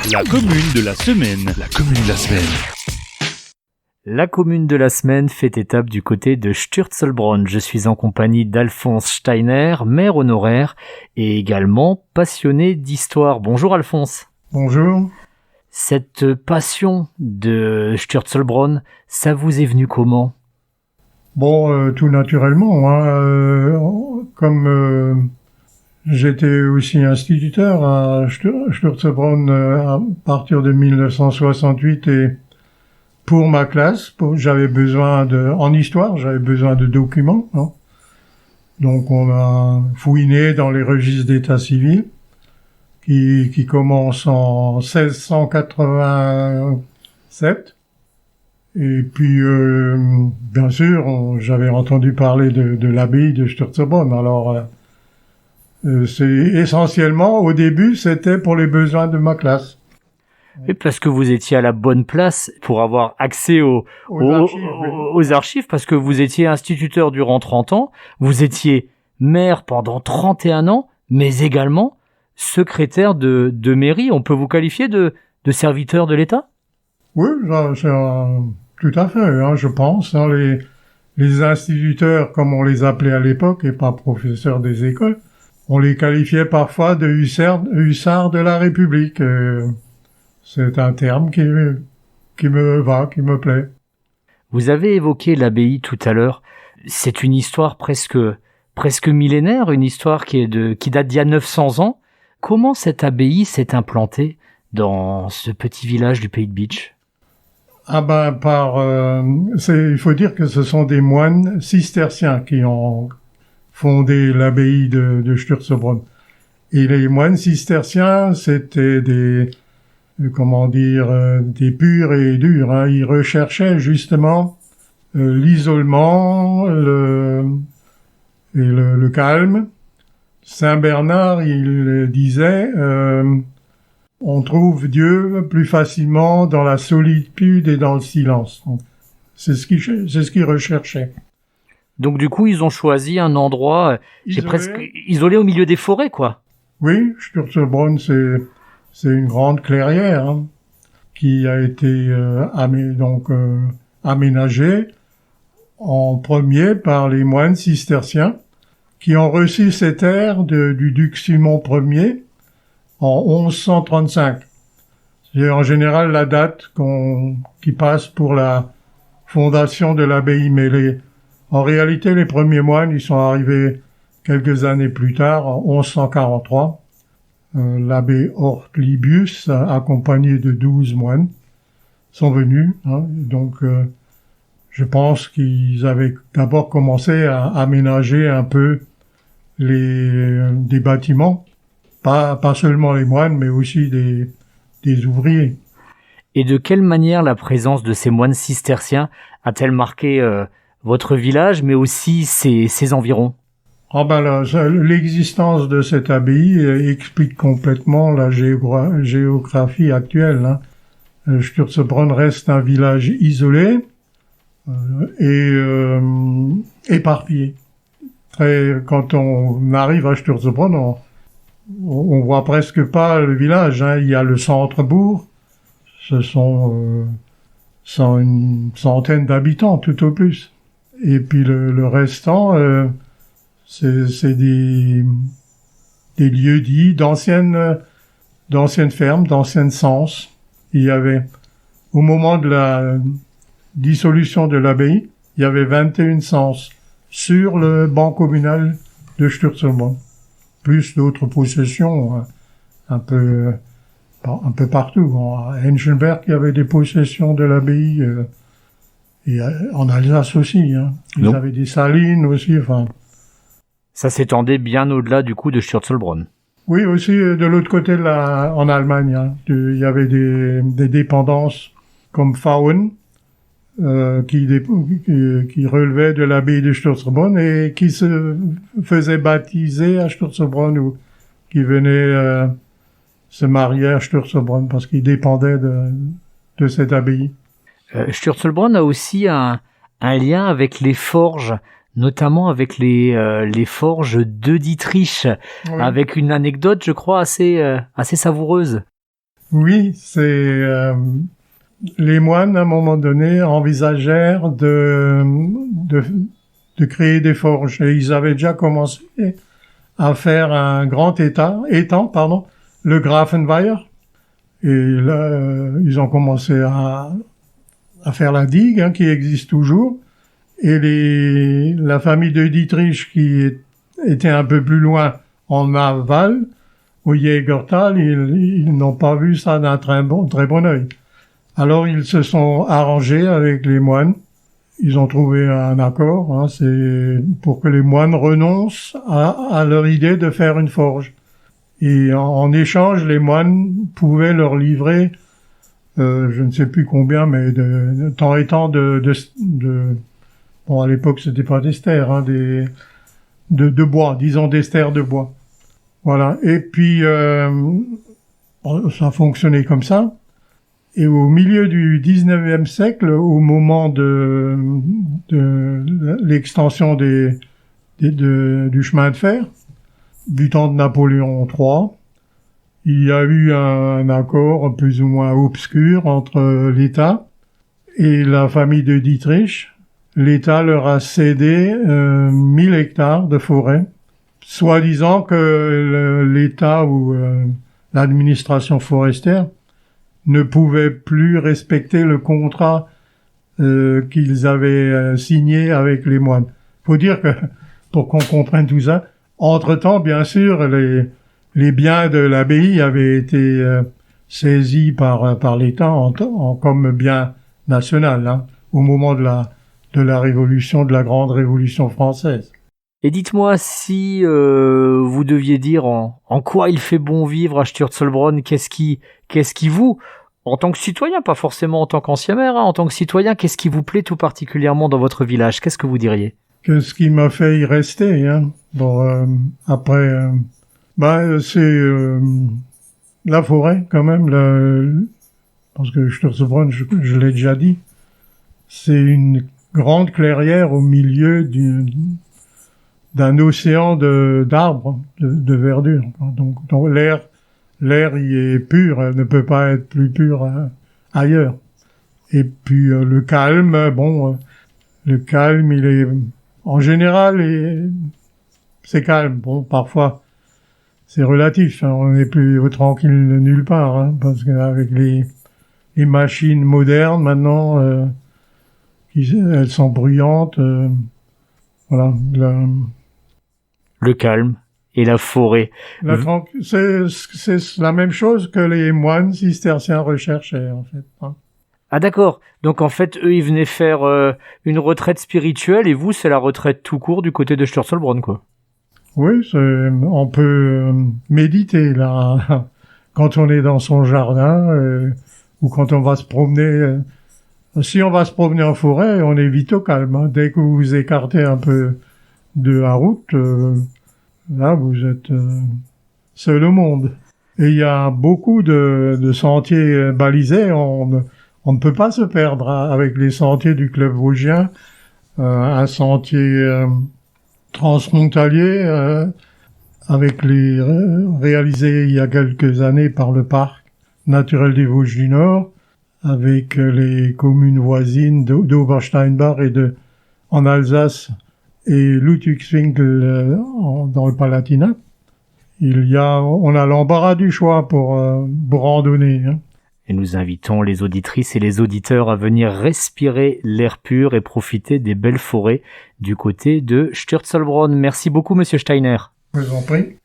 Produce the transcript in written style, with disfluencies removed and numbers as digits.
La commune de la semaine. La commune de la semaine. La commune de la semaine fait étape du côté de Sturzelbronn. Je suis en compagnie d'Alphonse Steiner, maire honoraire et également passionné d'histoire. Bonjour Alphonse. Bonjour. Cette passion de Sturzelbronn, ça vous est venu comment ? Bon, tout naturellement, comme j'étais aussi instituteur à Sturzelbronn à partir de 1968 et pour ma classe, j'avais besoin en histoire, j'avais besoin de documents. Donc on a fouiné dans les registres d'état civil qui commencent en 1687. Et puis, bien sûr, j'avais entendu parler de l'abbaye de Sturzelbronn. Alors, c'est essentiellement, au début, c'était pour les besoins de ma classe. Et parce que vous étiez à la bonne place pour avoir accès aux archives, parce que vous étiez instituteur durant 30 ans, vous étiez maire pendant 31 ans, mais également secrétaire de mairie. On peut vous qualifier de serviteur de l'État ? Oui, tout à fait, je pense. Les instituteurs, comme on les appelait à l'époque, et pas professeurs des écoles, on les qualifiait parfois de hussards de la République. C'est un terme qui me va, qui me plaît. Vous avez évoqué l'abbaye tout à l'heure. C'est une histoire presque millénaire, une histoire qui date d'il y a 900 ans. Comment cette abbaye s'est implantée dans ce petit village du Pays de Bitche ? Il faut dire que ce sont des moines cisterciens qui ont fondé l'abbaye de Sturzelbronn. Et les moines cisterciens, c'était des purs et durs. Ils recherchaient justement l'isolement, le calme. Saint Bernard, il disait, on trouve Dieu plus facilement dans la solitude et dans le silence. Donc, c'est ce qu'ils recherchaient. Donc du coup, ils ont choisi un endroit isolé au milieu des forêts, quoi. Oui, Sturzelbronn, c'est une grande clairière qui a été aménagée en premier par les moines cisterciens qui ont reçu ces terres du duc Simon Ier en 1135. C'est en général la date qui passe pour la fondation de l'abbaye, mais en réalité, les premiers moines, ils sont arrivés quelques années plus tard, en 1143. L'abbé Ortlibius, accompagné de 12 moines, sont venus. Donc, je pense qu'ils avaient d'abord commencé à aménager un peu des bâtiments, pas seulement les moines, mais aussi des ouvriers. Et de quelle manière la présence de ces moines cisterciens a-t-elle marqué votre village, mais aussi ses environs ? L'existence de cette abbaye explique complètement la géographie actuelle. Sturzelbronn reste un village isolé et éparpillé. Quand on arrive à Sturzelbronn, on voit presque pas le village. Il y a le centre-bourg, ce sont une centaine d'habitants tout au plus. Et puis le restant, c'est des lieux-dits d'anciennes fermes, d'anciennes censes. Il y avait, au moment de la dissolution de l'abbaye, il y avait 21 censes sur le ban communal de Sturzelbronn, plus d'autres possessions un peu partout. À Enchenberg, il y avait des possessions de l'abbaye, et en Alsace aussi. Ils avaient des salines aussi. Ça s'étendait bien au-delà du coup de Sturzelbronn. Oui, aussi de l'autre côté en Allemagne, il y avait des dépendances comme Fauen, qui relevaient de l'abbaye de Sturzelbronn et qui se faisaient baptiser à Sturzelbronn ou qui venaient se marier à Sturzelbronn parce qu'ils dépendaient de cette abbaye. Sturzelbronn a aussi un lien avec les forges, notamment avec les forges de Dietrich, oui. Avec une anecdote, je crois, assez savoureuse. Oui, les moines, à un moment donné, envisagèrent de créer des forges. Et ils avaient déjà commencé à faire un grand étang, le Grafenweiher. Et là, ils ont commencé à faire la digue, qui existe toujours. Et la famille de Dietrich, qui était un peu plus loin en aval, au Jägertal, ils n'ont pas vu ça d'un très bon œil. Alors ils se sont arrangés avec les moines. Ils ont trouvé un accord, c'est pour que les moines renoncent à leur idée de faire une forge. Et en échange, les moines pouvaient leur livrer, je ne sais plus combien, mais de temps et temps bon, à l'époque c'était pas des stères, de bois, disons des stères de bois. Voilà. Et puis ça fonctionnait comme ça. Et au milieu du 19e siècle, au moment de l'extension du chemin de fer, du temps de Napoléon III, il y a eu un accord plus ou moins obscur entre l'État et la famille de Dietrich. L'État leur a cédé 1000 hectares de forêt, soi-disant que l'État ou l'administration forestière ne pouvaient plus respecter le contrat qu'ils avaient signé avec les moines. Faut dire que, pour qu'on comprenne tout ça, entre-temps, bien sûr, les biens de l'abbaye avaient été saisis par l'État comme bien national, au moment de la Révolution, de la Grande Révolution française. Et dites-moi, si vous deviez dire en quoi il fait bon vivre à Sturzelbronn, qu'est-ce qui vous, en tant que citoyen, pas forcément en tant qu'ancien maire, en tant que citoyen, qu'est-ce qui vous plaît tout particulièrement dans votre village? Qu'est-ce que vous diriez? Qu'est-ce qui m'a fait y rester, Bon, après, c'est la forêt quand même, parce que Sturzelbronn, je l'ai déjà dit, c'est une grande clairière au milieu d'un océan d'arbres, de verdure. Donc l'air y est pur, elle ne peut pas être plus pur ailleurs. Et puis le calme, le calme, il est en général, c'est calme. Bon, parfois c'est relatif, on n'est plus tranquille nulle part, parce qu'avec les machines modernes maintenant, elles sont bruyantes. Voilà. Le calme et la forêt. C'est la même chose que les moines cisterciens recherchaient, en fait. Ah d'accord. Donc en fait, eux, ils venaient faire une retraite spirituelle et vous, c'est la retraite tout court du côté de Sturzelbronn, quoi. Oui, on peut méditer, là, quand on est dans son jardin, ou quand on va se promener. Si on va se promener en forêt, on est vite au calme. Dès que vous vous écartez un peu de la route, là, vous êtes seul au monde. Et il y a beaucoup de sentiers balisés. On ne peut pas se perdre avec les sentiers du club vosgien. Un sentier transfrontalier avec réalisé il y a quelques années par le parc naturel des Vosges du Nord, avec les communes voisines d'Obersteinbach en Alsace et Ludwigswinkel dans le Palatinat. On a l'embarras du choix pour randonner. Et nous invitons les auditrices et les auditeurs à venir respirer l'air pur et profiter des belles forêts du côté de Sturzelbronn. Merci beaucoup, Monsieur Steiner. Je vous en prie.